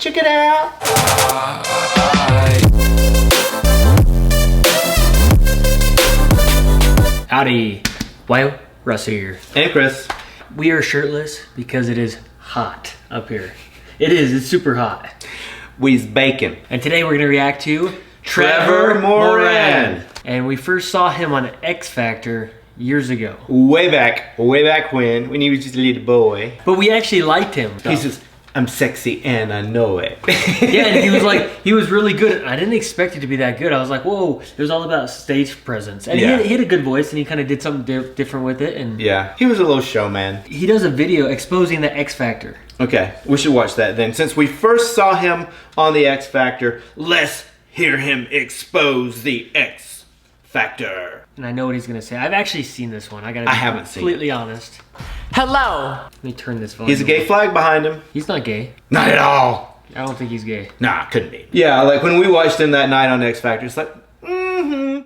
Check it out. Howdy. Well, Russ here. And Chris. We are shirtless because it is hot up here. It is, it's super hot. We's bacon. And today we're gonna react to Trevor Moran. And we first saw him on X Factor years ago. Way back when he was just a little boy. But we actually liked him. He says, I'm sexy and I know it. Yeah, and he was really good. I didn't expect it to be that good. I was like, whoa, it was all about stage presence. And Yeah. he had a good voice and he kind of did something different with it. And Yeah, he was a little showman. he does a video exposing the X Factor. Okay, we should watch that then. Since we first saw him on the X Factor, let's hear him expose the X Factor. And I know what he's gonna say. I've actually seen this one. I haven't seen it. completely honest. Hello. Let me turn this volume. He's a gay flag behind him. He's not gay. Not at all. I don't think he's gay. Nah, couldn't be. Yeah, like when we watched him that night on X Factor, it's like,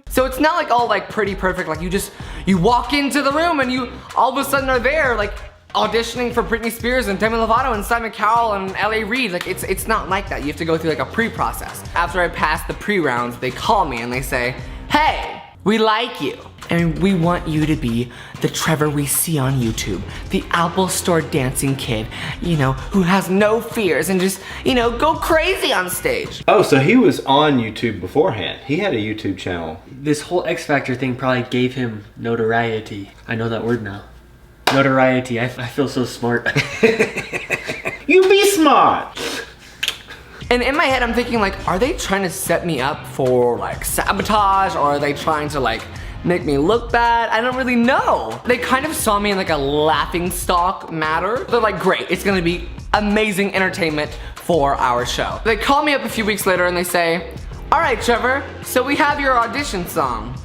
So it's not like all like pretty perfect, like you walk into the room and you all of a sudden are there like auditioning for Britney Spears and Demi Lovato and Simon Cowell and L.A. Reid. Like it's not like that. You have to go through like a pre-process. After I pass the pre-rounds, they call me and they say, hey, we like you. And we want you to be the Trevor we see on YouTube. The Apple Store dancing kid, you know, who has no fears and just, you know, go crazy on stage. oh, so he was on YouTube beforehand. He had a YouTube channel. This whole X Factor thing probably gave him notoriety. I know that word now. Notoriety. I feel so smart. You be smart. And in my head, I'm thinking like, are they trying to set me up for like sabotage, or are they trying to like make me look bad? I don't really know. They kind of saw me in like a laughing stock matter. They're like, great, it's gonna be amazing entertainment for our show. They call me up a few weeks later and they say, all right, Trevor, so we have your audition song.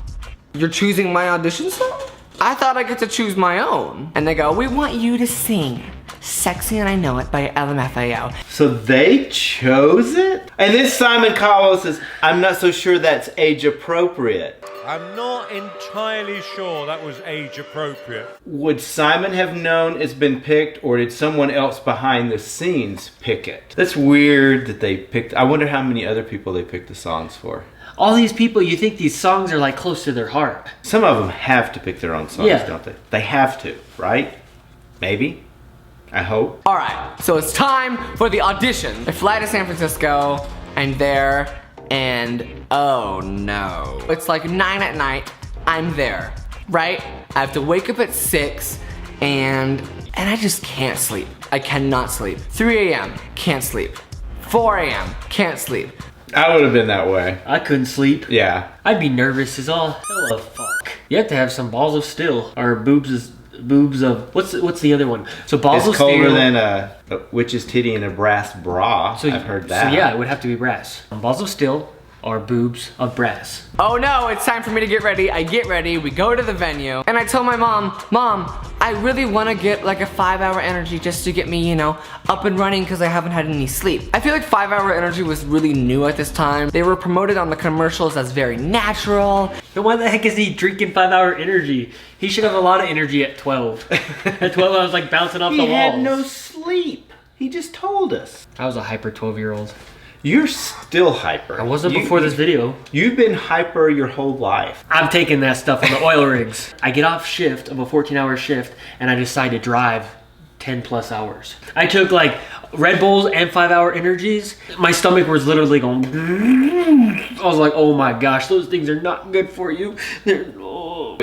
You're choosing my audition song? I thought I get to choose my own. And they go, we want you to sing Sexy and I Know It by LMFAO. So they chose it? And then Simon Cowell says, I'm not so sure that's age appropriate. I'm not entirely sure that was age appropriate. Would Simon have known it's been picked, or did someone else behind the scenes pick it? That's weird that they picked. I wonder how many other people they picked the songs for. All these people, you think these songs are like close to their heart. Some of them have to pick their own songs, Yeah. don't they? They have to, right? Maybe. I hope. All right, so it's time for the audition. I fly to San Francisco, I'm there, and oh no. It's like 9 at night, I'm there, right? I have to wake up at 6, and I just can't sleep. I cannot sleep. 3 a.m., can't sleep. 4 a.m., can't sleep. I would have been that way. I couldn't sleep. Yeah. I'd be nervous as all hell of fuck. You have to have some balls of steel, or boobs of what's the other one? So balls It's of steel. colder than a witch's titty in a brass bra. So I've heard that. So yeah, it would have to be brass. Balls of steel or boobs of brass. Oh no, it's time for me to get ready. I get ready, we go to the venue, and I tell my mom, I really wanna get like a 5-hour energy just to get me, you know, up and running because I haven't had any sleep. I feel like 5-hour energy was really new at this time. They were promoted on the commercials as very natural. Then why the heck is he drinking 5-hour energy? He should have a lot of energy at 12. At 12 I was like bouncing off the walls. He had no sleep. He just told us. I was a hyper 12-year-old. You're still hyper. I wasn't before this video. You've been hyper your whole life. I'm taking that stuff on the oil rigs. I get off shift of a 14-hour shift and I decide to drive 10 plus hours. I took like Red Bulls and 5-hour energies. My stomach was literally going. I was like, oh my gosh, those things are not good for you.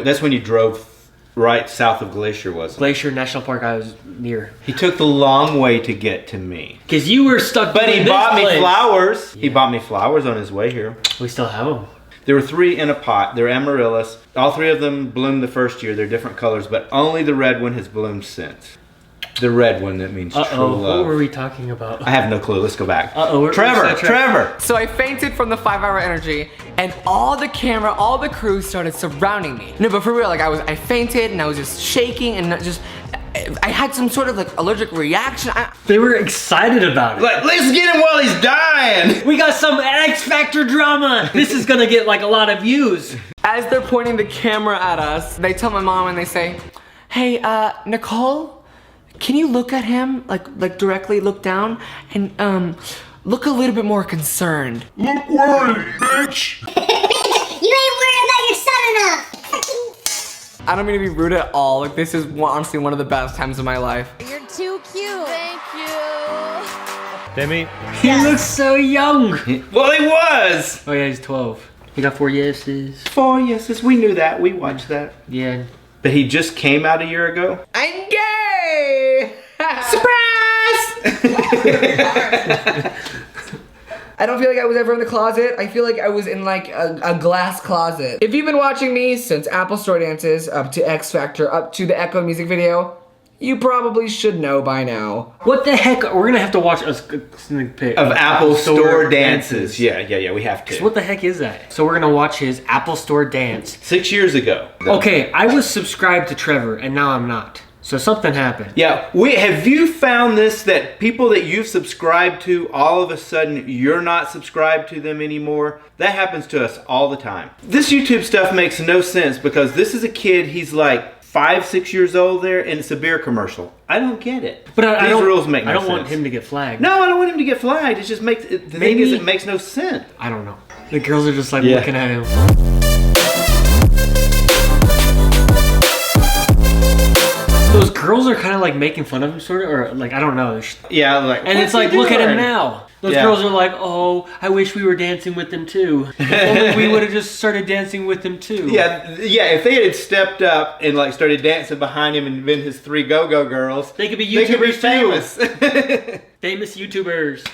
That's when you drove right south of Glacier, wasn't it? Glacier National Park I was near. He took the long way to get to me. Cause you were stuck. But he in this bought me place. flowers. Yeah. He bought me flowers on his way here. We still have them. There were 3 in a pot. They're amaryllis. All 3 of them bloomed the first year. They're different colors, but only the red one has bloomed since. The red one that means true love. What were we talking about? I have no clue. Let's go back. Trevor. Trevor. So I fainted from the 5-hour energy, and all the camera, all the crew started surrounding me. No, but for real, like I fainted and I was just shaking and I had some sort of like allergic reaction. They were excited about it. Like, let's get him while he's dying. We got some X Factor drama. This is gonna get like a lot of views. As they're pointing the camera at us, they tell my mom and they say, hey, Nicole, can you look at him, like directly look down and look a little bit more concerned. Look worried, bitch! You ain't worried about your son enough. I don't mean to be rude at all. Like, this is honestly one of the best times of my life. You're too cute. Thank you. Demi? He looks so young. Well, he was. Oh yeah, he's 12. He got 4 yeses. 4 yeses. We knew that. We watched that. Yeah. But he just came out a year ago. I'm gay! Surprise! I don't feel like I was ever in the closet. I feel like I was in like a glass closet. If you've been watching me since Apple Store Dances, up to X Factor, up to the Echo music video, you probably should know by now. What the heck? We're gonna have to watch a sneak peek Of Apple Store dances. Yeah, we have to. What the heck is that? So we're gonna watch his Apple Store dance. 6 years ago. Okay, I was subscribed to Trevor, and now I'm not. So something happened. Yeah, have you found this, that people that you've subscribed to, all of a sudden you're not subscribed to them anymore? That happens to us all the time. This YouTube stuff makes no sense because this is a kid, he's like 5, 6 years old there, and it's a beer commercial. I don't get it. But I These don't, rules make no sense. I don't want him to get flagged. No, I don't want him to get flagged. It just makes, the thing is, it makes no sense. I don't know. The girls are just like Yeah. looking at him. Those girls are kind of like making fun of him, sort of, or like, I don't know. Yeah, like, And it's like, look at him now. Those Yeah. girls are like, oh, I wish we were dancing with them too. If only we would have just started dancing with them too. Yeah, if they had stepped up and like started dancing behind him and been his 3 go-go girls, They could be they could be YouTubers famous. Famous YouTubers.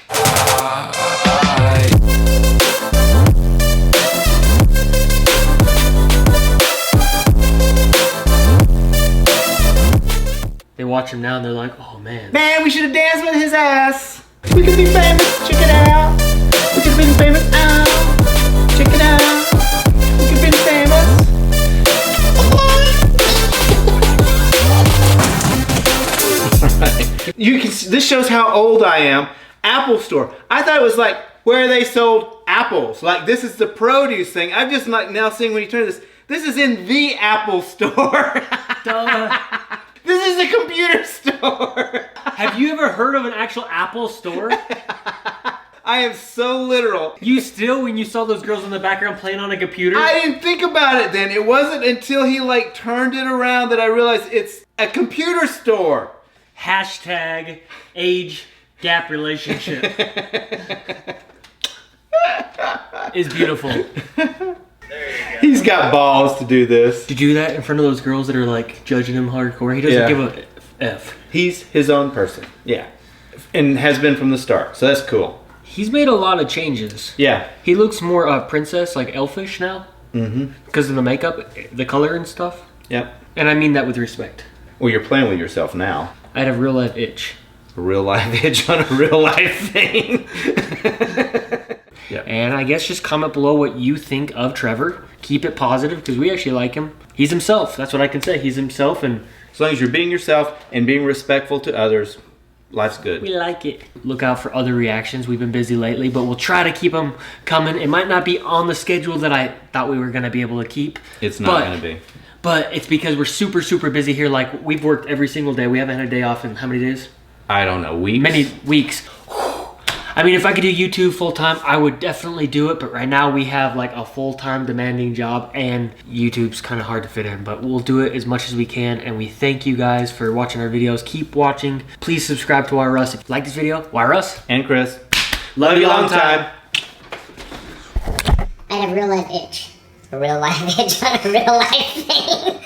They watch him now and they're like, oh man. Man, we should have danced with his ass. We could be famous. Check it out. We could have been famous. Check it out. We could have been famous. You can. This shows how old I am. Apple Store. I thought it was like where they sold apples. Like this is the produce thing. I'm just like now seeing when you turn this. This is in the Apple Store. Duh. This is a computer store. Have you ever heard of an actual Apple store? I am so literal. You still, when you saw those girls in the background playing on a computer? I didn't think about it then. It wasn't until he like turned it around that I realized it's a computer store. Hashtag age gap relationship. Is beautiful. He's got balls to do this. To do that in front of those girls that are like judging him hardcore, he doesn't give a F. He's his own person. Yeah. And has been from the start. So that's cool. He's made a lot of changes. Yeah. He looks more princess, like elfish now. Mm-hmm. Because of the makeup, the color and stuff. Yep. And I mean that with respect. Well, you're playing with yourself now. I had a real life itch. A real life itch on a real life thing. Yep. And I guess just comment below what you think of Trevor. Keep it positive because we actually like him. He's himself. That's what I can say. He's himself, and As long as you're being yourself and being respectful to others, life's good. we like it. Look out for other reactions. We've been busy lately, but we'll try to keep them coming. It might not be on the schedule that I thought we were going to be able to keep. It's not going to be. But it's because we're super, super busy here. Like, we've worked every single day. We haven't had a day off in how many days? I don't know. Weeks? Many weeks. I mean, if I could do YouTube full time, I would definitely do it. But right now we have like a full-time demanding job and YouTube's kind of hard to fit in. But we'll do it as much as we can. And we thank you guys for watching our videos. Keep watching. Please subscribe to Russ. If you like this video, Russ. And Chris. Love you long time. I had a real life itch. A real life itch on a real life thing.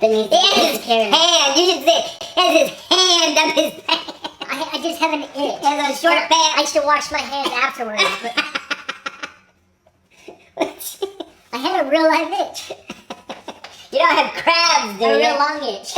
Then he has his hand. You should say, has his hand up his pants. I just have an itch. It has a short band. I used to wash my hands afterwards. I had a real life itch. You don't have crabs, do you? A real long itch.